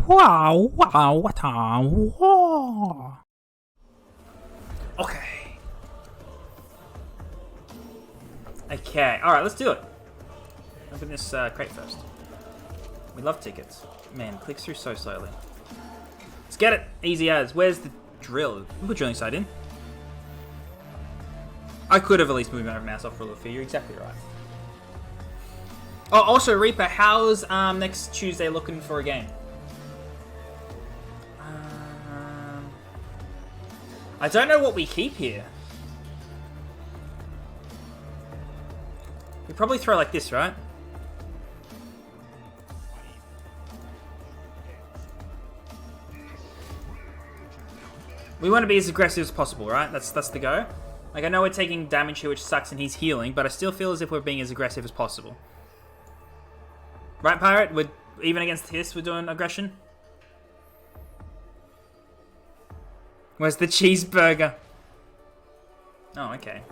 Wow, wow, what a war. Okay. Okay, alright, let's do it. Open this crate first. We love tickets. Man, clicks through so slowly. Let's get it! Easy as. Where's the drill? We put drilling side in. I could have at least moved my mouse off for a little bit. You're exactly right. Oh, also, Reaper, how's next Tuesday looking for a game? I don't know what we keep here. We probably throw like this, right? We want to be as aggressive as possible, right? That's the go. Like, I know we're taking damage here, which sucks, and he's healing, but I still feel as if we're being as aggressive as possible. Right, Pirate? We're even against this, we're doing aggression. Where's the cheeseburger? Oh, okay.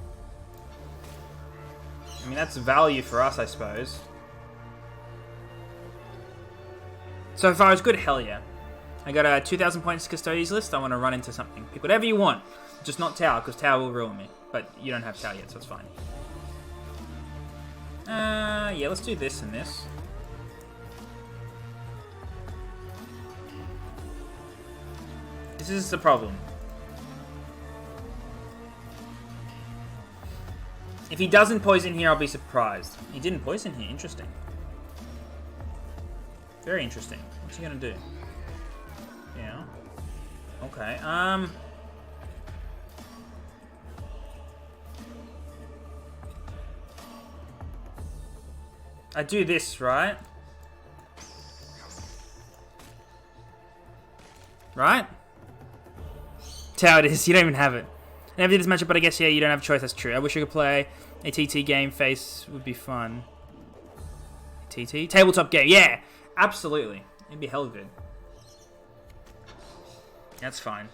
I mean, that's value for us, I suppose. So far, it's good. Hell yeah. I got a 2,000 points custodies list. I want to run into something. Pick whatever you want. Just not Tower, because Tower will ruin me. But you don't have Tower yet, so it's fine. Yeah, let's do this and this. This is the problem. If he doesn't poison here, I'll be surprised. He didn't poison here. Interesting. Very interesting. What's he gonna do? Yeah. Okay. I do this, right? Right? Tower it is. You don't even have it. I never did this matchup, but I guess, yeah, you don't have a choice. That's true. I wish I could play a TT game. Face would be fun. TT? Tabletop game. Yeah, absolutely. It'd be hell good. That's fine.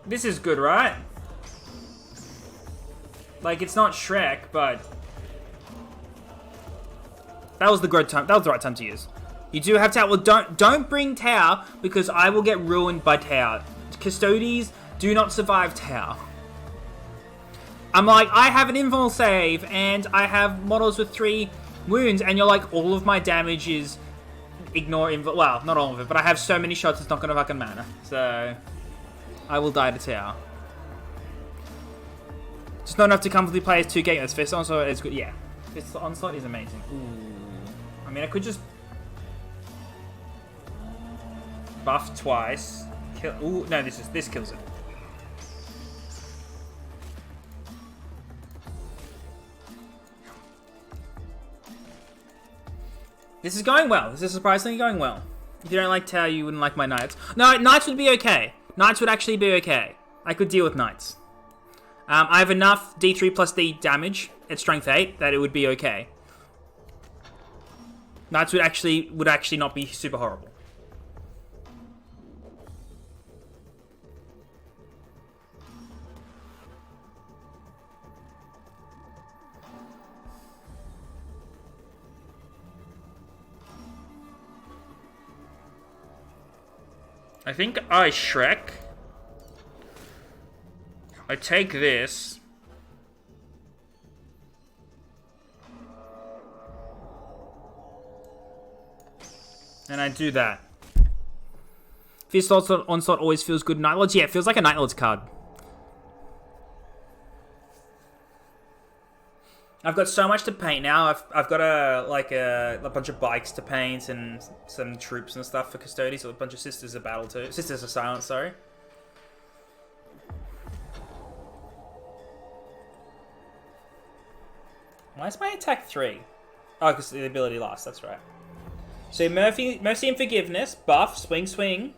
This is good, right? Like, it's not Shrek, but that was the good time. That was the right time to use. You do have Tower. Well, don't bring Tower, because I will get ruined by Tower. Custodies do not survive Tower. I'm like, I have an invul save, and I have models with 3 wounds, and you're like, all of my damage is ignore invul. Well, not all of it, but I have so many shots, it's not gonna fucking matter. So I will die to Tower. Just not enough to comfortably play as 2 games. Fist Onslaught is good. Yeah. Fist Onslaught is amazing. Ooh. I mean, I could just buff twice. Kill. Ooh, no, this kills it. This is going well. This is surprisingly going well. If you don't like Tower, you wouldn't like my Knights. No, Knights would be okay. Knights would actually be okay. I could deal with Knights. I have enough D3 plus D damage at Strength 8 that it would be okay. Knights would actually not be super horrible. I think I Shrek. I take this. And I do that. Fierce Onslaught always feels good. Night Lords, yeah, it feels like a Night Lords card. I've got so much to paint now. I've got a bunch of bikes to paint and some troops and stuff for Custodies. So a bunch of Sisters of Battle too. Sisters of Silence, sorry. Why is my attack 3? Oh, because the ability lasts, that's right. So Mercy and Forgiveness, buff, swing, swing.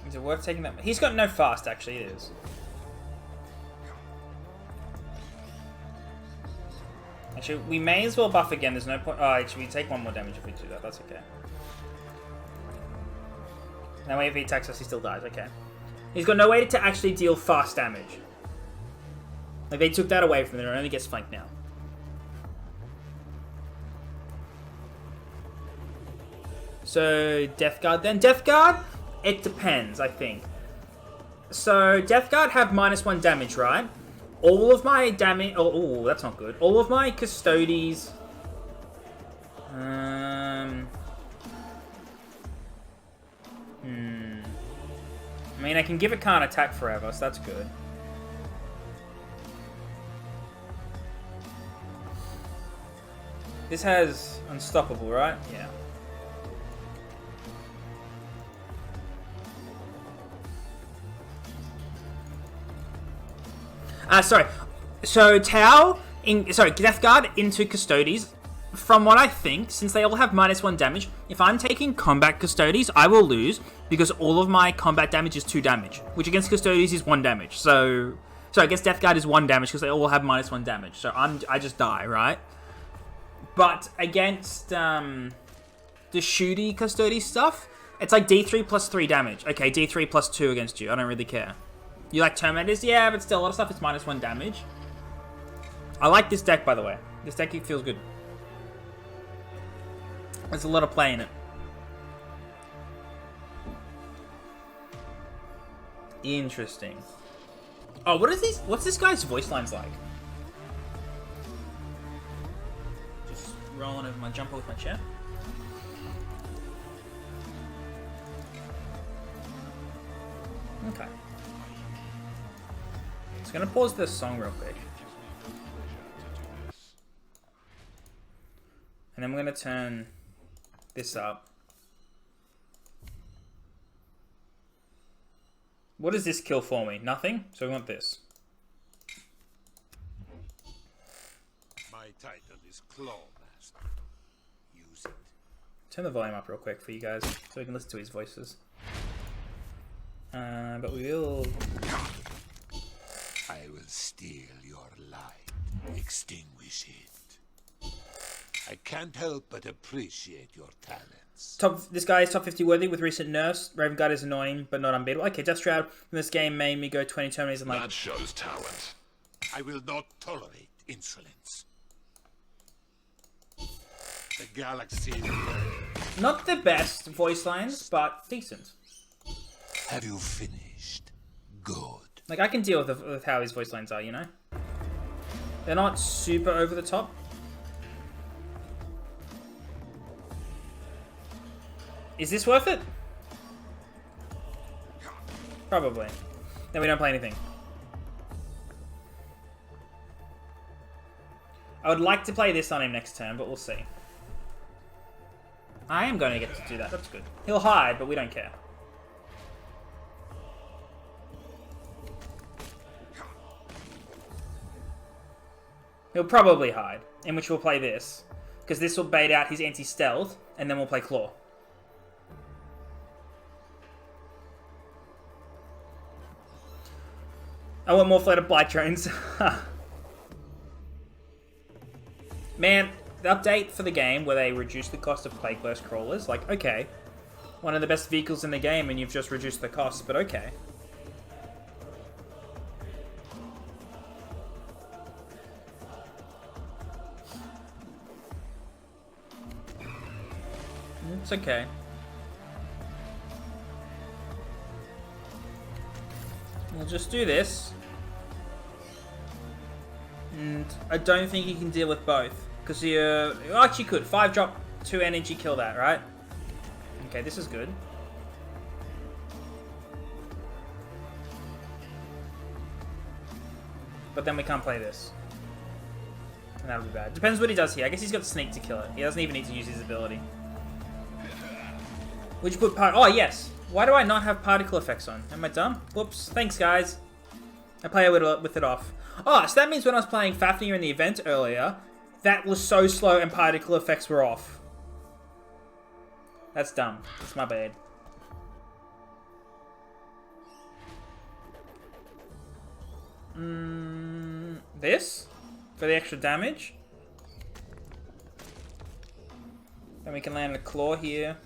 Is it worth taking that? He's got no fast, actually, it is. Actually, we may as well buff again. There's no point. Oh, actually, we take one more damage if we do that. That's okay. That way, if he attacks us, he still dies. Okay. He's got no way to actually deal fast damage. Like, they took that away from him. It only gets flanked now. So, Death Guard then. Death Guard, it depends, I think. So, Death Guard have -1 damage, right? All of my damage... Oh, that's not good. All of my Custodes... I mean, I can give it can't attack forever, so that's good. This has Unstoppable, right? Yeah. Sorry. So, Death Guard into Custodes. From what I think, since they all have -1 damage, if I'm taking combat Custodes, I will lose because all of my combat damage is 2 damage, which against Custodes is 1 damage. So against Death Guard is 1 damage because they all have -1 damage. So I just die, right? But against the shooty Custodes stuff, it's like D3 plus 3 damage. Okay, D3 plus 2 against you. I don't really care. You like Terminators? Yeah, but still, a lot of stuff is -1 damage. I like this deck, by the way. This deck feels good. There's a lot of play in it. Interesting. Oh, what's this guy's voice lines like? Just rolling over my jumper with my chair. Okay. Just gonna pause this song real quick. And then we're gonna turn this up. What does this kill for me? Nothing? So we want this. My title is Clawmaster. Use it. Turn the volume up real quick for you guys so we can listen to his voices. But we will... I will steal your light, extinguish it. I can't help but appreciate your talents. This guy is top 50 worthy with recent nerfs. Raven Guard is annoying, but not unbeatable. Okay, Death Shroud from this game made me go 20 Terminators and like... That shows talent. I will not tolerate insolence. The galaxy... Not the best voice lines, but decent. Have you finished? Good. Like, I can deal with how his voice lines are, you know? They're not super over the top. Is this worth it? Probably. Then we don't play anything. I would like to play this on him next turn, but we'll see. I am going to get to do that. That's good. He'll hide, but we don't care. He'll probably hide, in which we'll play this. Because this will bait out his anti-stealth, and then we'll play Claw. I want more floated blight drones. Man, the update for the game where they reduced the cost of Plague Burst crawlers, like, okay. One of the best vehicles in the game and you've just reduced the cost, but okay. It's okay. We'll just do this. And I don't think you can deal with both. Because you actually could. 5 drop, 2 energy, kill that, right? Okay, this is good. But then we can't play this. And that'll be bad. Depends what he does here. I guess he's got sneak to kill it. He doesn't even need to use his ability. Would you put oh, yes. Why do I not have particle effects on? Am I dumb? Whoops. Thanks, guys. I play with it off. Oh, so that means when I was playing Fafnir in the event earlier, that was so slow and particle effects were off. That's dumb. That's my bad. This? For the extra damage? Then we can land a claw here.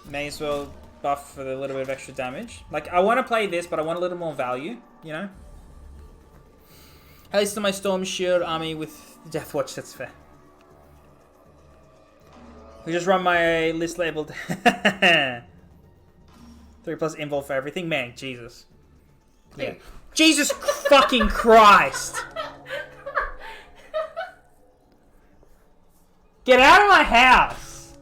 May as well buff for the little bit of extra damage. Like, I want to play this, but I want a little more value, you know? At least to my Storm Shield army with Death Watch, that's fair. We just run my list labeled 3+ invul for everything. Man, Jesus. Yeah. Jesus fucking Christ! Get out of my house!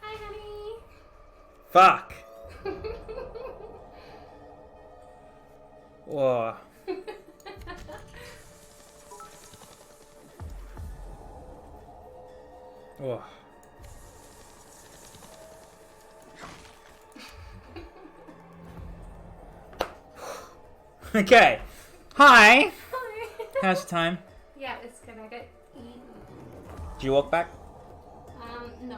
Hi, honey. Fuck. Whoa. Whoa. Okay. Hi. Hi. How's your time? Yeah, it's good. I got eaten. Did you walk back? No, I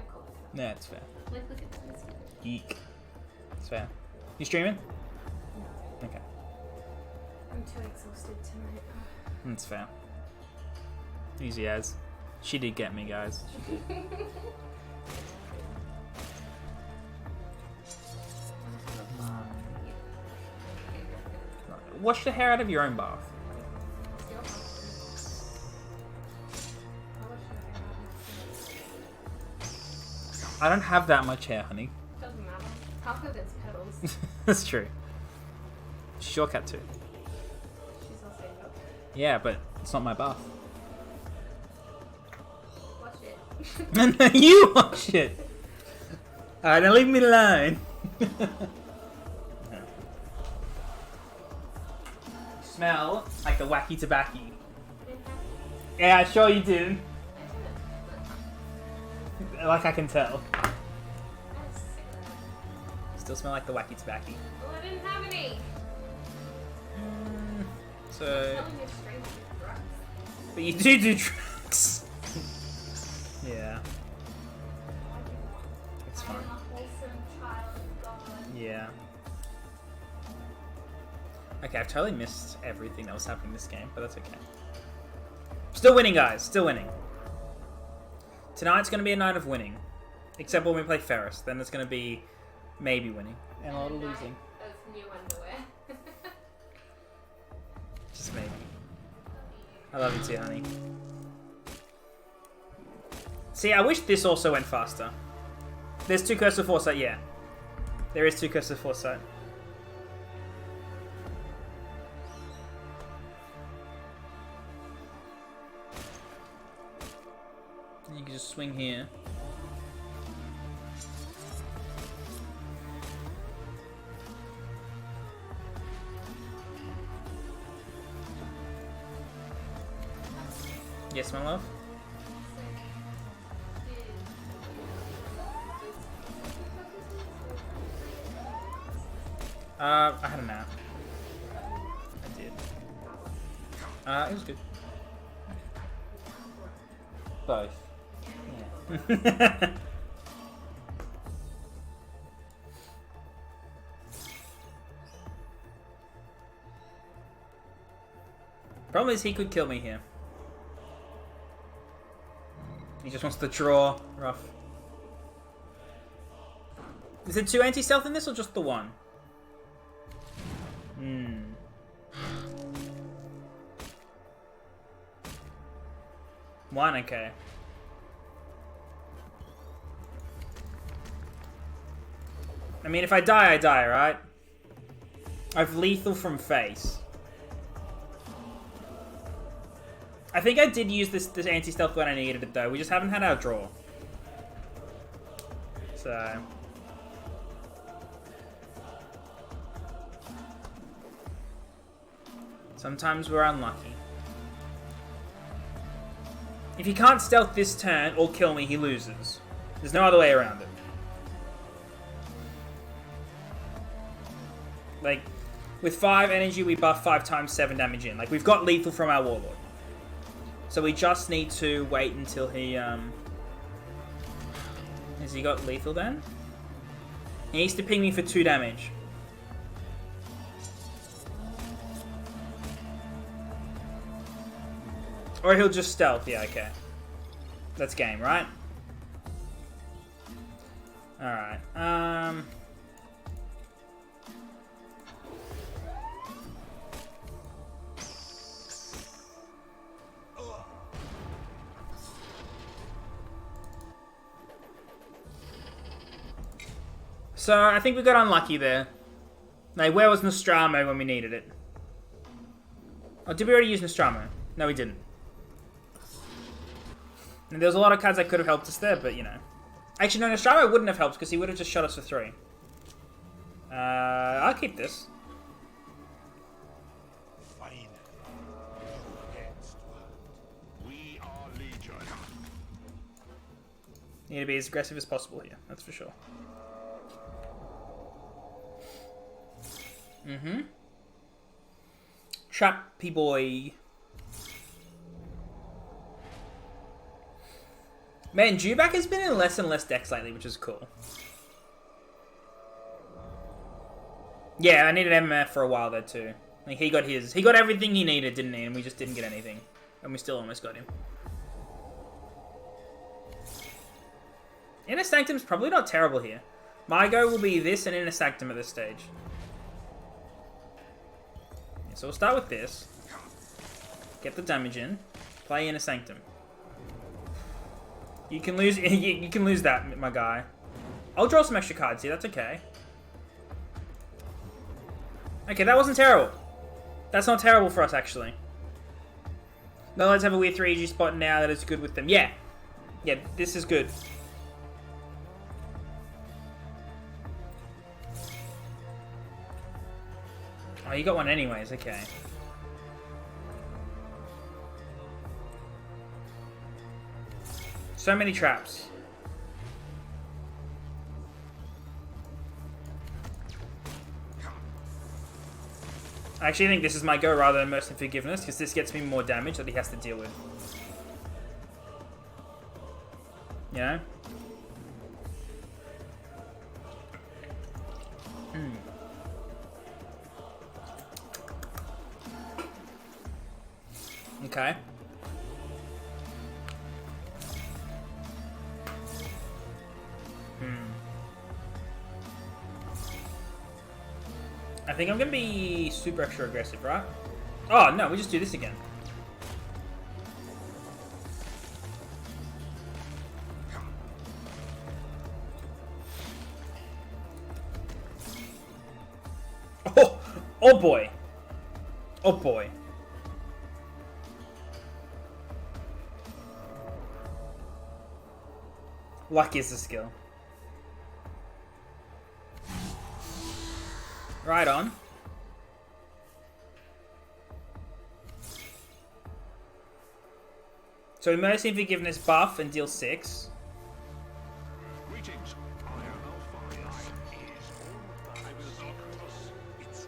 called it. No, it's fair. Like, look at this. Geek. It's fair. You streaming? Okay. I'm too exhausted tonight. That's fair. Easy as. She did get me, guys. She did. Wash the hair out of your own bath. I don't have that much hair, honey. Doesn't matter. Half of it's petals. That's true. She's your cat too. She's also yellow. Yeah, but it's not my bath. Watch it. You wash it! Alright, now leave me alone. Smell like the wacky tobacco. Yeah, sure you did. Like I can tell. Still smell like the wacky tobacco. Well, I didn't have any. So, Telling you straight with drugs. but you do drugs. Yeah, it's I fine. am a wholesome child of God. Yeah. Okay, I've totally missed everything that was happening in this game, but that's okay. Still winning, guys. Still winning. Tonight's going to be a night of winning. Except when we play Ferris. Then it's going to be maybe winning. And a lot of losing. Of new underwear. Just maybe. I love you too, honey. See, I wish this also went faster. There's 2 Curse of Foresight, yeah. There is 2 Curse of Foresight. You can just swing here. Yes, my love? I had a nap. I did. It was good. Both. Yeah. Problem is he could kill me here. He just wants to draw. Rough. Is there 2 anti-stealth in this or just the 1? Hmm. One, okay. I mean, if I die, right? I've lethal from face. I think I did use this anti-stealth when I needed it, though. We just haven't had our draw. So... sometimes we're unlucky. If he can't stealth this turn or kill me, he loses. There's no other way around it. Like, With 5 energy, we buff 5 times 7 damage in. Like, we've got lethal from our Warlord. So we just need to wait until he, Has he got lethal then? He needs to ping me for 2 damage. Or he'll just stealth. Yeah, okay. That's game, right? Alright. So, I think we got unlucky there. Like, where was Nostromo when we needed it? Oh, did we already use Nostromo? No, we didn't. And there was a lot of cards that could have helped us there, but, you know. Actually, no, Nostromo wouldn't have helped, because he would have just shot us for 3. I'll keep this. Finally, against one. We are legion. Need to be as aggressive as possible here, that's for sure. Mm-hmm. Trappy boy. Man, Dewback has been in less and less decks lately, which is cool. Yeah, I needed MMF for a while there too. Like, he got his. He got everything he needed, didn't he? And we just didn't get anything. And we still almost got him. Inner Sanctum's probably not terrible here. My go will be this and Inner Sanctum at this stage. So we'll start with this. Get the damage in. Play Inner Sanctum. You can lose. You can lose that, my guy. I'll draw some extra cards here. That's okay. Okay, that wasn't terrible. That's not terrible for us, actually. No, let's have a weird 3G spot now that is good with them. Yeah. Yeah, this is good. Oh, you got one anyways. Okay. So many traps. I actually think this is my go rather than Mercy and Forgiveness, because this gets me more damage that he has to deal with. You know? Okay. I think I'm going to be super extra aggressive, right? Oh, no, we just do this again. Oh! Oh, boy. Oh, boy. Luck is the skill. Right on. So Mercy and Forgiveness buff and deal 6. Greetings. I am Alpha. I will not cross its.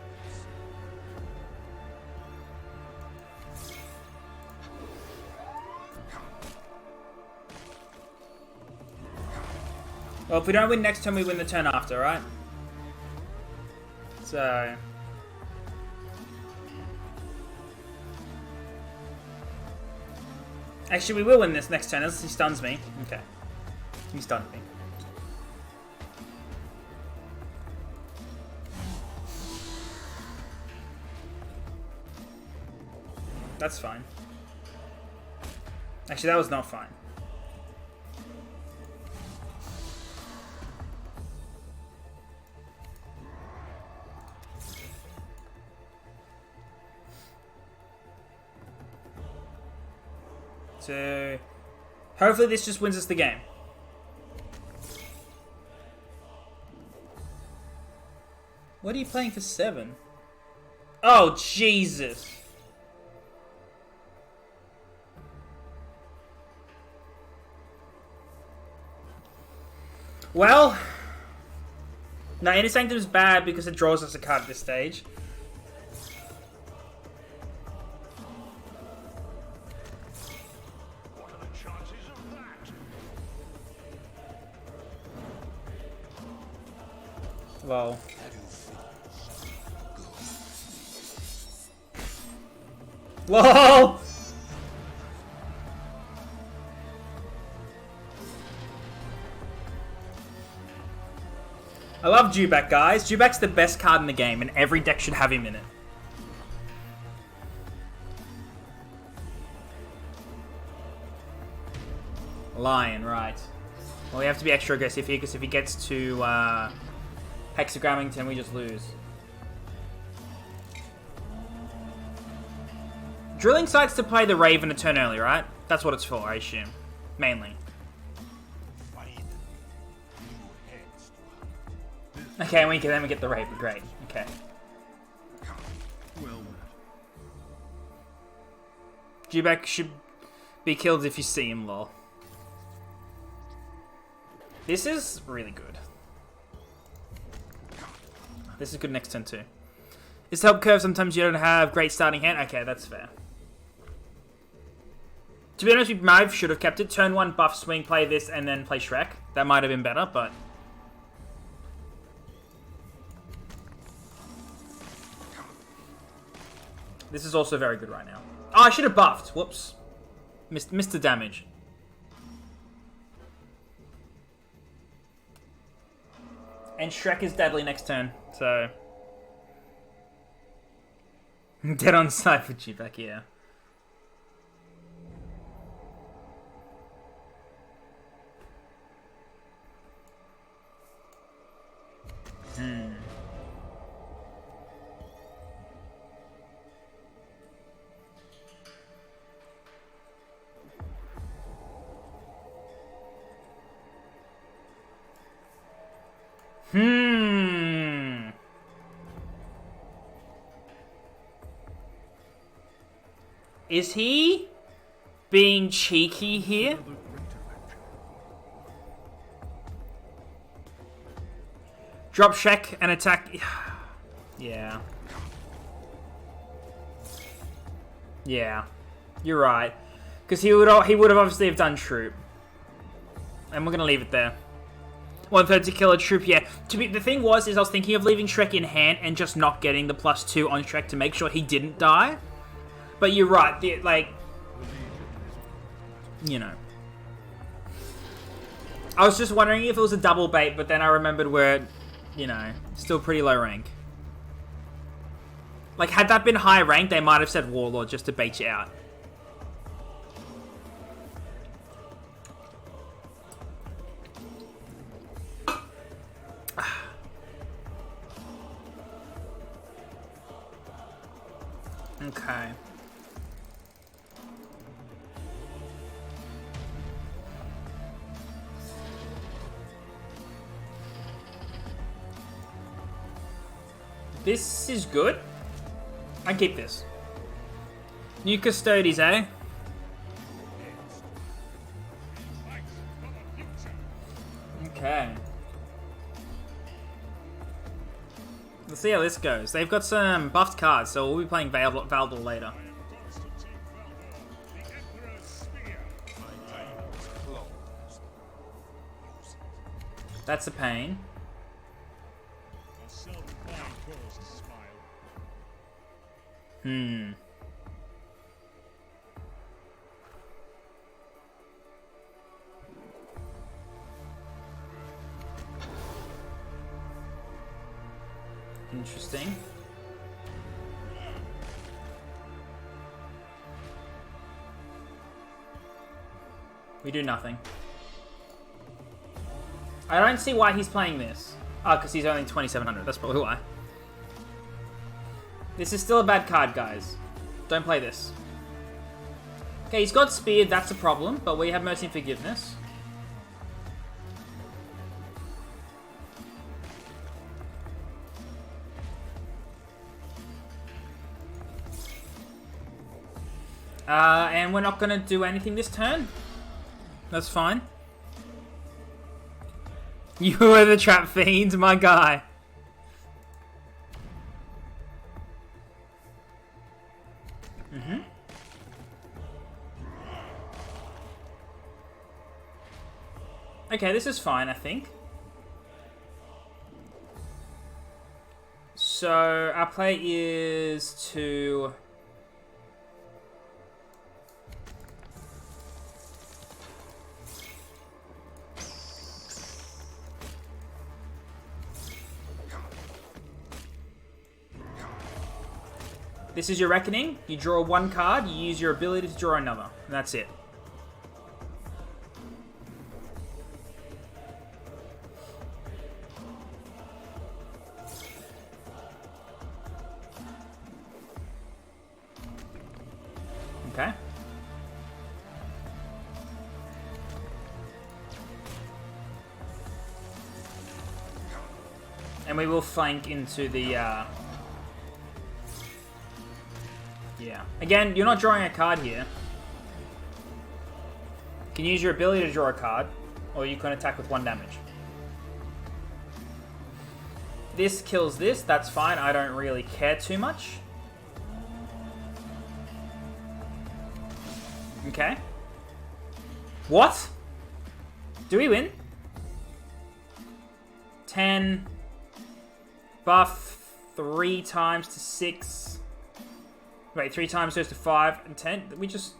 Well, if we don't win next turn, we win the turn after, right? So... Actually, we will win this next turn, unless he stuns me. Okay. He stunned me. That's fine. Actually, that was not fine. So, hopefully this just wins us the game. What are you playing for 7? Oh, Jesus. Well, no, Inner Sanctum is bad because it draws us a card at this stage. Lol. LOL! I love Dewback, guys. Dewback's the best card in the game, and every deck should have him in it. Lion, right. Well, we have to be extra aggressive here, because if he gets to Hexagrammington, we just lose. Drilling sites to play the Raven a turn early, right? That's what it's for, I assume. Mainly. Okay, and then we get the Raven. Great. Okay. Dewback should be killed if you see him, lol. This is really good. This is good next turn too. Is help curve, sometimes you don't have great starting hand. Okay, that's fair. To be honest, we might should have kept it. Turn 1, buff, swing, play this, and then play Shrek. That might have been better, but... This is also very good right now. Oh, I should have buffed. Whoops. Missed the damage. And Shrek is deadly next turn, so... Dead on side for Dewback, yeah. Is he being cheeky here? Drop Shrek and attack. Yeah. Yeah. You're right. Because he would have obviously have done Troop. And we're going to leave it there. 1/3 to kill a Troop, yeah. The thing was, I was thinking of leaving Shrek in hand and just not getting the +2 on Shrek to make sure he didn't die. But you're right, you know. I was just wondering if it was a double bait, but then I remembered we're, you know, still pretty low rank. Like, had that been high rank, they might have said Warlord just to bait you out. Okay. This is good. I keep this. New custodies, eh? Okay. Let's see how this goes. They've got some buffed cards, so we'll be playing Valdor later. That's a pain. Interesting. We do nothing. I don't see why he's playing this. Oh, because he's only 2700. That's probably why. This is still a bad card, guys. Don't play this. Okay, he's got Speared. That's a problem, but we have Mercy and Forgiveness. And we're not going to do anything this turn. That's fine. You are the Trap Fiend, my guy. Okay, this is fine, I think. So our play is to... This is your Reckoning. You draw one card, you use your ability to draw another, and that's it. Okay. And we will flank into the, yeah. Again, you're not drawing a card here. You can use your ability to draw a card, or you can attack with 1 damage. This kills this, that's fine. I don't really care too much. Okay. What? Do we win? 10. Buff 3 times to 6. Wait, 3 times goes to 5 and 10. We just...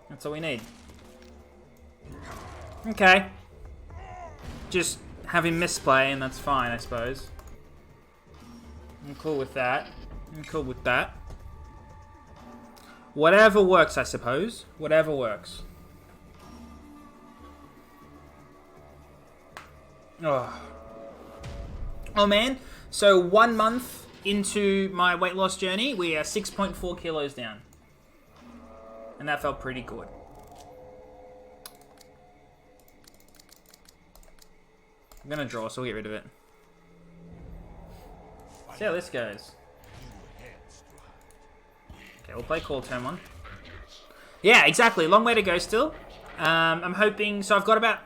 That's all we need. Okay. Just have him misplay and that's fine, I suppose. I'm cool with that. I'm cool with that. Whatever works, I suppose. Whatever works. Oh man, so 1 month into my weight loss journey, we are 6.4 kilos down. And that felt pretty good. I'm gonna draw, so we'll get rid of it. See how this goes. Okay, we'll play call turn 1. Yeah, exactly. Long way to go still. I'm hoping... So I've got about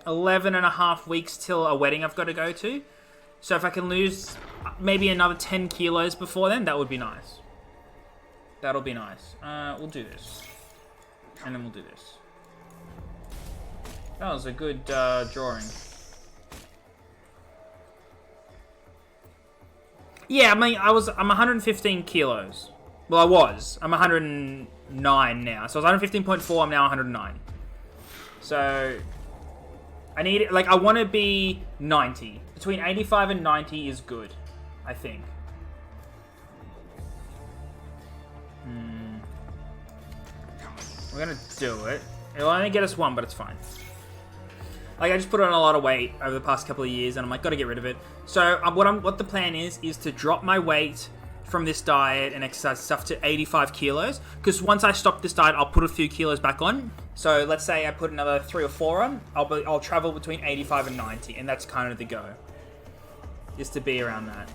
11.5 weeks till a wedding I've got to go to. So if I can lose maybe another 10 kilos before then, that would be nice. That'll be nice. We'll do this. And then we'll do this. That was a good drawing. Yeah, I mean, I'm 115 kilos. Well, I was. I'm 109 now. So I was 115.4, I'm now 109. So, I need, like, I want to be 90. Between 85 and 90 is good, I think. We're going to do it. It'll only get us 1, but it's fine. Like, I just put on a lot of weight over the past couple of years, and I'm like, gotta get rid of it. So, what the plan is to drop my weight from this diet and exercise stuff to 85 kilos. Because once I stop this diet, I'll put a few kilos back on. So, let's say I put another 3 or 4 on. I'll travel between 85 and 90, and that's kind of the go. Is to be around that.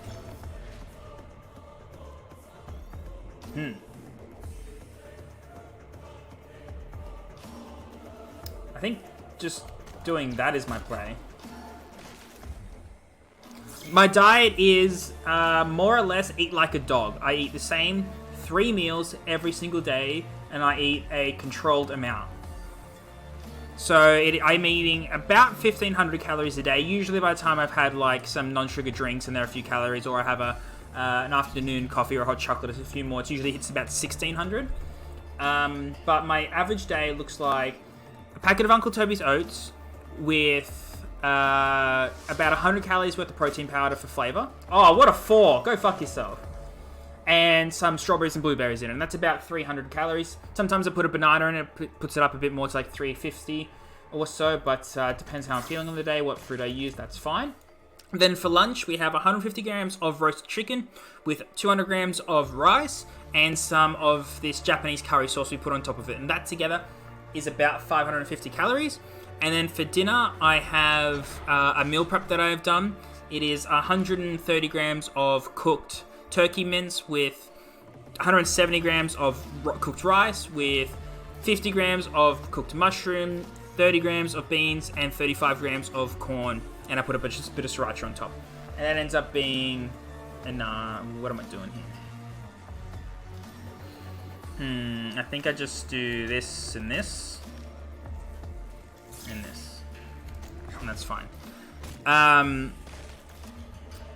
I think just doing that is my play. My diet is more or less eat like a dog. I eat the same 3 meals every single day, and I eat a controlled amount. So I'm eating about 1,500 calories a day. Usually by the time I've had like some non-sugar drinks and there are a few calories, or I have an afternoon coffee or hot chocolate, a few more, it usually hits about 1,600. But my average day looks like a packet of Uncle Toby's oats with about 100 calories worth of protein powder for flavor. Oh, what a 4. Go fuck yourself. And some strawberries and blueberries in it. And that's about 300 calories. Sometimes I put a banana in it. It puts it up a bit more to like 350 or so. But it depends how I'm feeling on the day, what fruit I use. That's fine. And then for lunch, we have 150 grams of roasted chicken with 200 grams of rice and some of this Japanese curry sauce we put on top of it. And that together is about 550 calories. And then for dinner, I have a meal prep that I've done. It is 130 grams of cooked turkey mince with 170 grams of cooked rice with 50 grams of cooked mushroom, 30 grams of beans, and 35 grams of corn. And I put a bit of sriracha on top. And that ends up being... And what am I doing here? I think I just do this and this. in this. And that's fine.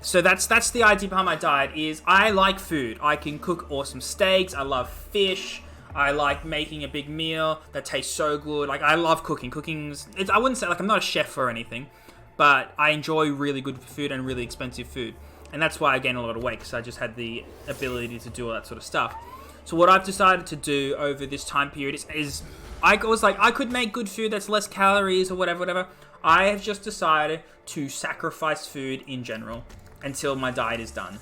So that's the idea behind my diet is I like food. I can cook awesome steaks. I love fish. I like making a big meal that tastes so good. Like, I love cooking. I wouldn't say, like, I'm not a chef or anything, but I enjoy really good food and really expensive food. And that's why I gain a lot of weight, because I just had the ability to do all that sort of stuff. So what I've decided to do over this time period is I was like, I could make good food that's less calories or whatever. I have just decided to sacrifice food in general until my diet is done.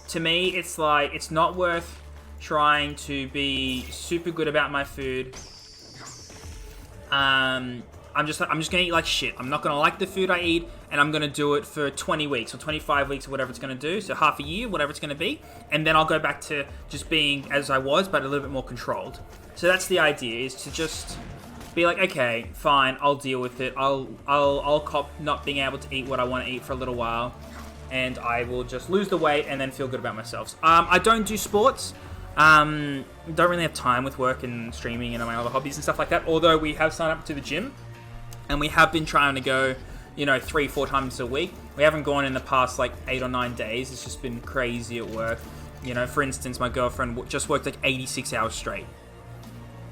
To me, it's like, it's not worth trying to be super good about my food. I'm just gonna eat like shit. I'm not gonna like the food I eat, and I'm gonna do it for 20 weeks or 25 weeks or whatever it's gonna do. So half a year, whatever it's gonna be, and then I'll go back to just being as I was, but a little bit more controlled. So that's the idea: is to just be like, okay, fine, I'll deal with it. I'll cop not being able to eat what I want to eat for a little while, and I will just lose the weight and then feel good about myself. I don't do sports. Don't really have time with work and streaming and my other hobbies and stuff like that. Although we have signed up to the gym, and we have been trying to go, 3-4 times a week. We haven't gone in the past like 8 or 9 days. It's just been crazy at work. For instance, my girlfriend just worked like 86 hours straight,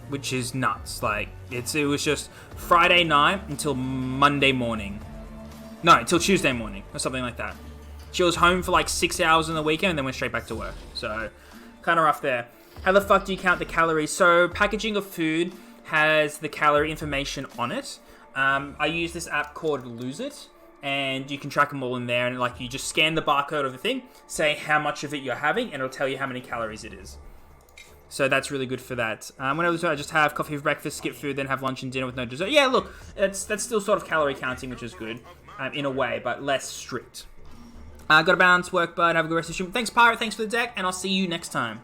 which is nuts. Like, it was just Friday night until Monday morning. No, until Tuesday morning or something like that. She was home for like 6 hours on the weekend and then went straight back to work. So, kind of rough there. How the fuck do you count the calories? So, packaging of food has the calorie information on it. I use this app called Lose It, and you can track them all in there. And like, you just scan the barcode of the thing, say how much of it you're having, and it'll tell you how many calories it is. So that's really good for that. When I just have coffee for breakfast, skip food, then have lunch and dinner with no dessert. Yeah, look, that's still sort of calorie counting, which is good in a way, but less strict. Got a balanced work, bud. Have a good rest of the stream. Thanks, Pirate. Thanks for the deck, and I'll see you next time.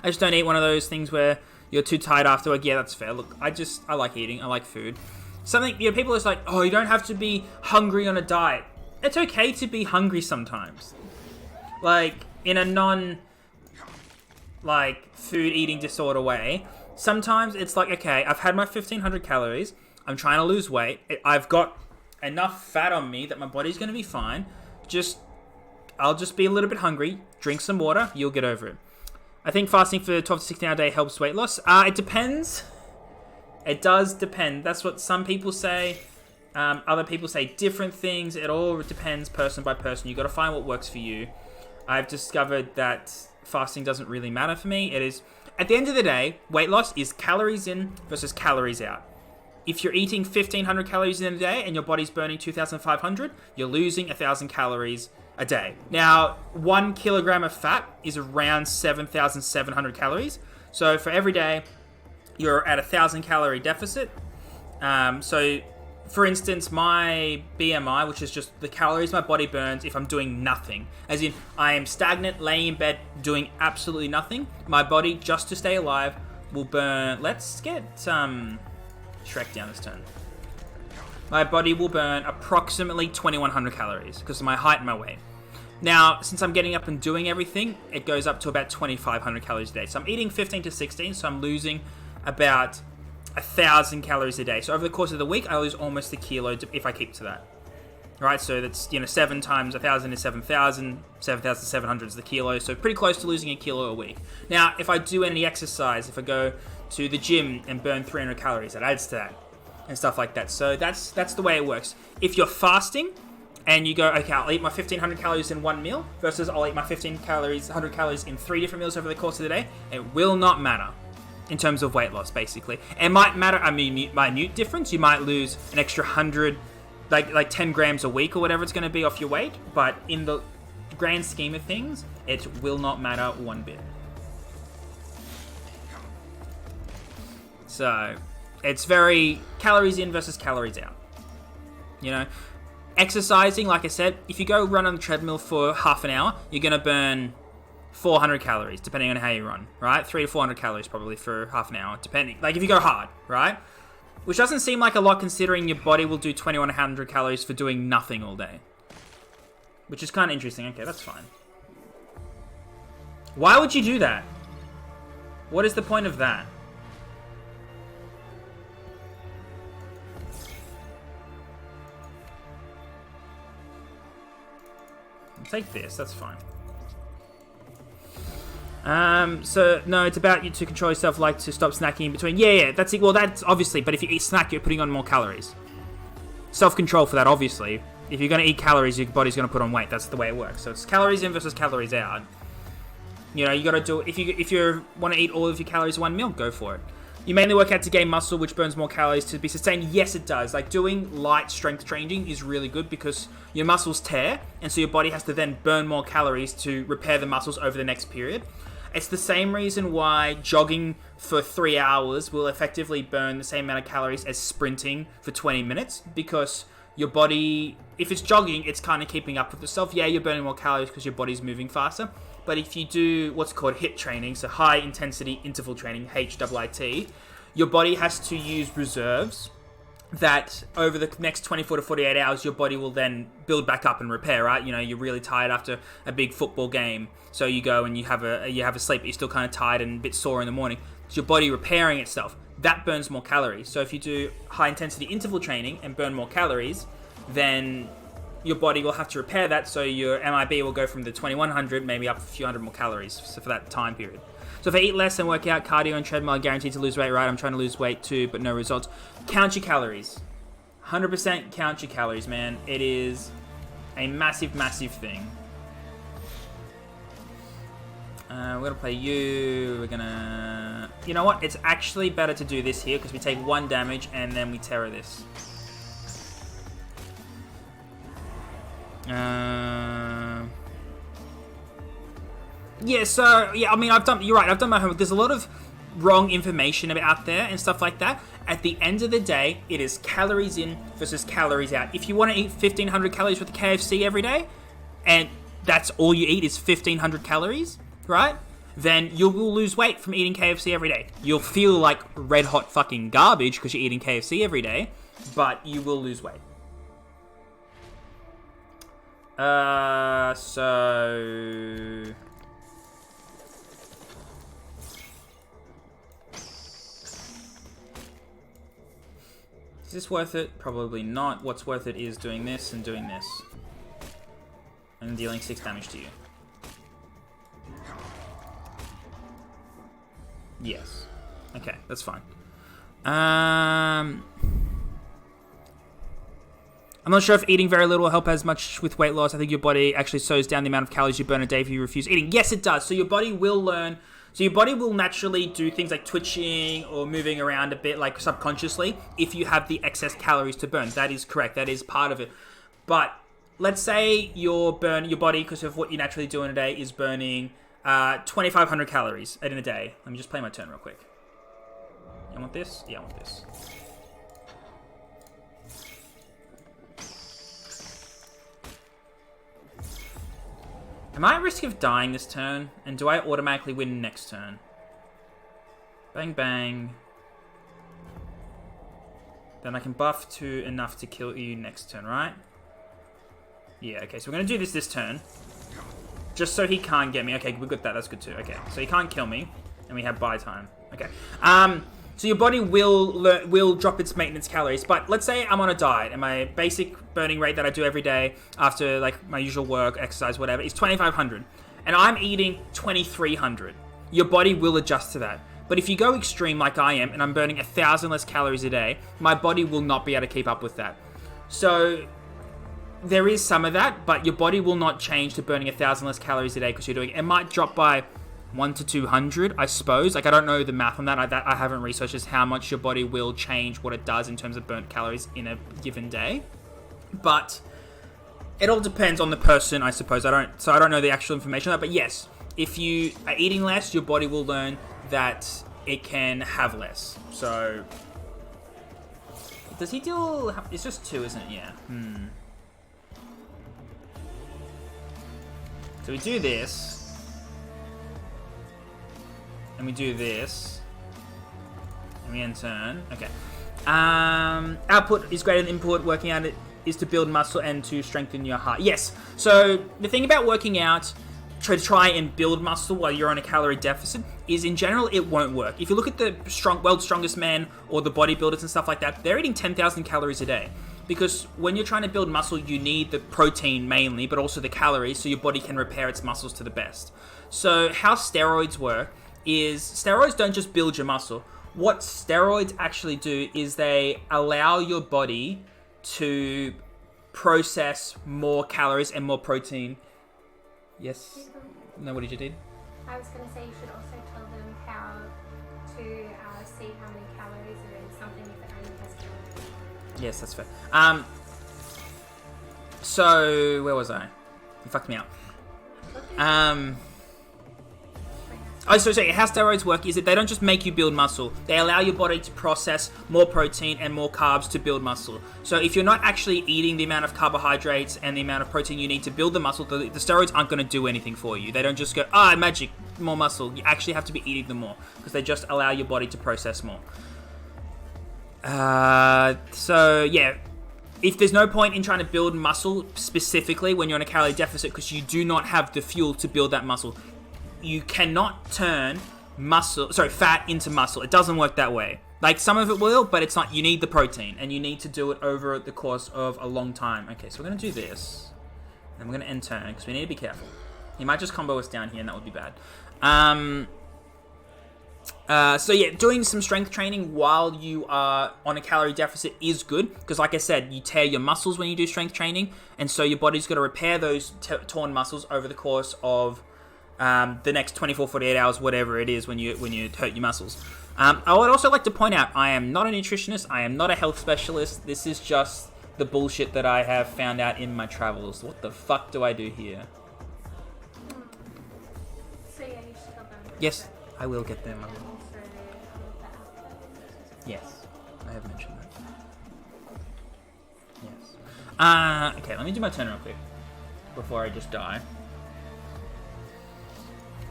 I just don't eat one of those things where you're too tired after work. Yeah, that's fair. Look, I like eating. I like food. Something, people are just like, oh, you don't have to be hungry on a diet. It's okay to be hungry sometimes. Like, in a food eating disorder way, sometimes it's like, okay, I've had my 1,500 calories. I'm trying to lose weight. I've got enough fat on me that my body's going to be fine. I'll just be a little bit hungry. Drink some water. You'll get over it. I think fasting for 12 to 16 hour day helps weight loss. It depends. It does depend. That's what some people say. Other people say different things. It all depends person by person. You got to find what works for you. I've discovered that fasting doesn't really matter for me. It is, at the end of the day, weight loss is calories in versus calories out. If you're eating 1,500 calories in a day and your body's burning 2,500, you're losing 1,000 calories a day. Now, 1 kilogram of fat is around 7,700 calories. So for every day, you're at 1,000 calorie deficit. So, for instance, my BMI, which is just the calories my body burns if I'm doing nothing, as in I am stagnant, laying in bed, doing absolutely nothing, my body, just to stay alive, will burn... Let's get Shrek down this turn. My body will burn approximately 2,100 calories because of my height and my weight. Now, since I'm getting up and doing everything, it goes up to about 2,500 calories a day. So I'm eating 15 to 16, so I'm losing about 1,000 calories a day. So over the course of the week, I lose almost a kilo if I keep to that. Right, so that's, 7 times 1,000 is 7,000. 7,700 is the kilo. So pretty close to losing a kilo a week. Now, if I do any exercise, if I go to the gym and burn 300 calories, that adds to that and stuff like that. So that's the way it works. If you're fasting and you go, okay, I'll eat my 1,500 calories in one meal versus I'll eat my 100 calories in 3 different meals over the course of the day, it will not matter in terms of weight loss, basically. It might matter, minute difference. You might lose an extra 100, like 10 grams a week or whatever it's going to be off your weight, but in the grand scheme of things, it will not matter one bit. So, it's very calories in versus calories out. Exercising, like I said, if you go run on the treadmill for half an hour, you're going to burn 400 calories, depending on how you run, right? 300 to 400 calories probably for half an hour, depending. Like if you go hard, right? Which doesn't seem like a lot considering your body will do 2,100 calories for doing nothing all day. Which is kind of interesting. Okay, that's fine. Why would you do that? What is the point of that? Take this, that's fine. So no, it's about you to control yourself, like to stop snacking in between. Yeah, that's it. Well, that's obviously, but if you eat snack, you're putting on more calories. Self-control for that, obviously. If you're going to eat calories, your body's going to put on weight. That's the way it works. So it's calories in versus calories out. You know, you got to do, if you want to eat all of your calories in one meal, go for it. You mainly work out to gain muscle, which burns more calories to be sustained. Yes, it does. Like, doing light strength training is really good because your muscles tear, and so your body has to then burn more calories to repair the muscles over the next period. It's the same reason why jogging for 3 hours will effectively burn the same amount of calories as sprinting for 20 minutes, because your body, if it's jogging, it's kind of keeping up with itself. Yeah, you're burning more calories because your body's moving faster. But if you do what's called HIIT training, so high intensity interval training, HIIT, your body has to use reserves that over the next 24 to 48 hours, your body will then build back up and repair, right? You know, you're really tired after a big football game. So you go and you have a sleep, but you're still kind of tired and a bit sore in the morning. It's your body repairing itself. That burns more calories. So if you do high intensity interval training and burn more calories, then your body will have to repair that, so your MIB will go from the 2100 maybe up a few hundred more calories for that time period. So if I eat less and work out, cardio and treadmill, I'm guaranteed to lose weight, right? I'm trying to lose weight too, but no results. Count your calories. 100% count your calories, man. It is a massive, massive thing. We're going to play you. We're going to... You know what? It's actually better to do this here because we take 1 damage and then we terror this. Yeah, so, yeah, I mean, you're right, I've done my homework. There's a lot of wrong information out there and stuff like that. At the end of the day, it is calories in versus calories out. If you want to eat 1,500 calories with KFC every day, and that's all you eat is 1,500 calories, right? Then you will lose weight from eating KFC every day. You'll feel like red hot fucking garbage because you're eating KFC every day, but you will lose weight. So... Is this worth it? Probably not. What's worth it is doing this and doing this. And dealing 6 damage to you. Yes. Okay, that's fine. I'm not sure if eating very little will help as much with weight loss. I think your body actually slows down the amount of calories you burn a day if you refuse eating. Yes, it does. So your body will learn... So your body will naturally do things like twitching or moving around a bit, like subconsciously, if you have the excess calories to burn. That is correct. That is part of it. But let's say your body, because of what you naturally do in a day, is burning 2,500 calories in a day. Let me just play my turn real quick. You want this? Yeah, I want this. Am I at risk of dying this turn? And do I automatically win next turn? Bang, bang. Then I can buff to enough to kill you next turn, right? Yeah, okay, so we're going to do this turn. Just so he can't get me. Okay, we got that. That's good too. Okay, so he can't kill me. And we have buy time. Okay. So your body will drop its maintenance calories. But let's say I'm on a diet and my basic burning rate that I do every day after like my usual work, exercise, whatever, is 2,500. And I'm eating 2,300. Your body will adjust to that. But if you go extreme like I am and I'm burning 1,000 less calories a day, my body will not be able to keep up with that. So there is some of that, but your body will not change to burning 1,000 less calories a day because you're doing it. It might drop by 1 to 200, I suppose. Like, I don't know the math on that. I haven't researched just how much your body will change what it does in terms of burnt calories in a given day. But it all depends on the person, I suppose. I don't know the actual information on that. But yes, if you are eating less, your body will learn that it can have less. So does he deal... It's just 2, isn't it? Yeah. So we do this. And we do this. And we end turn. Okay. Output is greater than input. Working out it is to build muscle and to strengthen your heart. Yes. So the thing about working out to try and build muscle while you're on a calorie deficit is, in general, it won't work. If you look at the world's strongest men or the bodybuilders and stuff like that, they're eating 10,000 calories a day. because when you're trying to build muscle, you need the protein mainly, but also the calories, so your body can repair its muscles to the best. So how steroids work is steroids don't just build your muscle. What steroids actually do is they allow your body to process more calories and more protein. Yes? No, what did you do? I was going to say you should also tell them how to see how many calories are in something if it only has calories. Yes, that's fair. So where was I? You fucked me up. So how steroids work is that they don't just make you build muscle. They allow your body to process more protein and more carbs to build muscle. So if you're not actually eating the amount of carbohydrates and the amount of protein you need to build the muscle, the steroids aren't going to do anything for you. They don't just go, magic, more muscle. You actually have to be eating them more because they just allow your body to process more. If there's no point in trying to build muscle specifically when you're on a calorie deficit because you do not have the fuel to build that muscle. You cannot turn fat into muscle. It doesn't work that way. Like, some of it will, but it's not. You need the protein, and you need to do it over the course of a long time. Okay, so we're going to do this. And we're going to end turn, because we need to be careful. He might just combo us down here, and that would be bad. Doing some strength training while you are on a calorie deficit is good, because like I said, you tear your muscles when you do strength training, and so your body's got to repair those torn muscles over the course of the next 24, 48 hours, whatever it is when you hurt your muscles. I would also like to point out, I am not a nutritionist, I am not a health specialist, this is just the bullshit that I have found out in my travels. What the fuck do I do here? So yeah, you should tell them. Yes, I will get them. And also the alpha. Yes, I have mentioned that. Yes. Okay, let me do my turn real quick before I just die.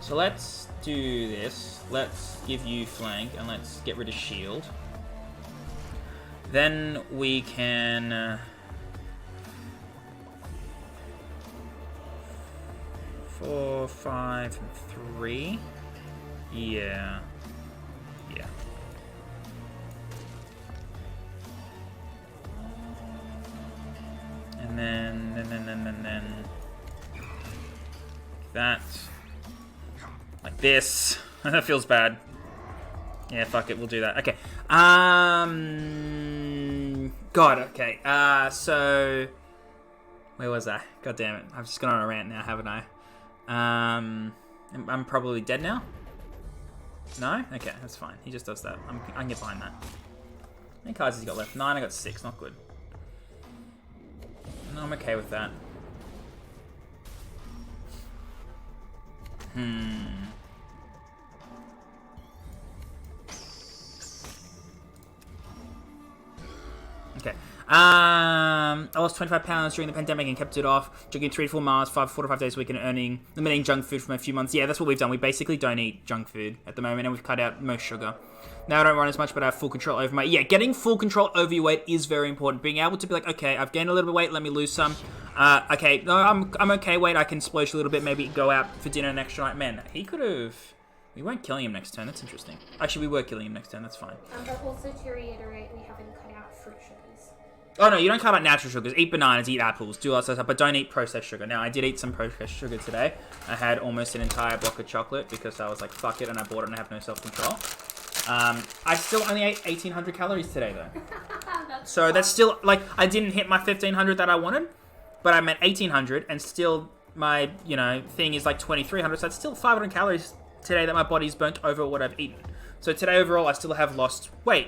So let's do this. Let's give you flank and let's get rid of shield. Then we can 4, 5, and 3. Yeah. And then that. Like this. That feels bad. Yeah, fuck it, we'll do that. Okay. God, okay. So where was I? God damn it. I've just gone on a rant now, haven't I? I'm probably dead now? No? Okay, that's fine. He just does that. I can get behind that. How many cards has he got left? 9, I got 6. Not good. No, I'm okay with that. Okay. I lost 25 pounds during the pandemic and kept it off, jogging 3 to 4 miles, 4 to 5 days a week, and limiting junk food for a few months. Yeah, that's what we've done. We basically don't eat junk food at the moment, and we've cut out most sugar. Now I don't run as much, but I have full control over my... Yeah, getting full control over your weight is very important. Being able to be like, okay, I've gained a little bit of weight, let me lose some. Okay, no, I'm okay, wait, I can splurge a little bit, maybe go out for dinner next night. Man, he could have... We weren't killing him next turn, that's interesting. Actually, we were killing him next turn, that's fine. But also to reiterate, we haven't cut out fruit sugars. Oh no, you don't cut out natural sugars. Eat bananas, eat apples, do all that stuff, but don't eat processed sugar. Now, I did eat some processed sugar today. I had almost an entire block of chocolate because I was like, fuck it, and I bought it and I have no self-control. I still only ate 1,800 calories today, though. That's still, like, I didn't hit my 1,500 that I wanted, but I'm at 1,800, and still my, thing is like 2,300, so that's still 500 calories today that my body's burnt over what I've eaten. So today, overall, I still have lost weight,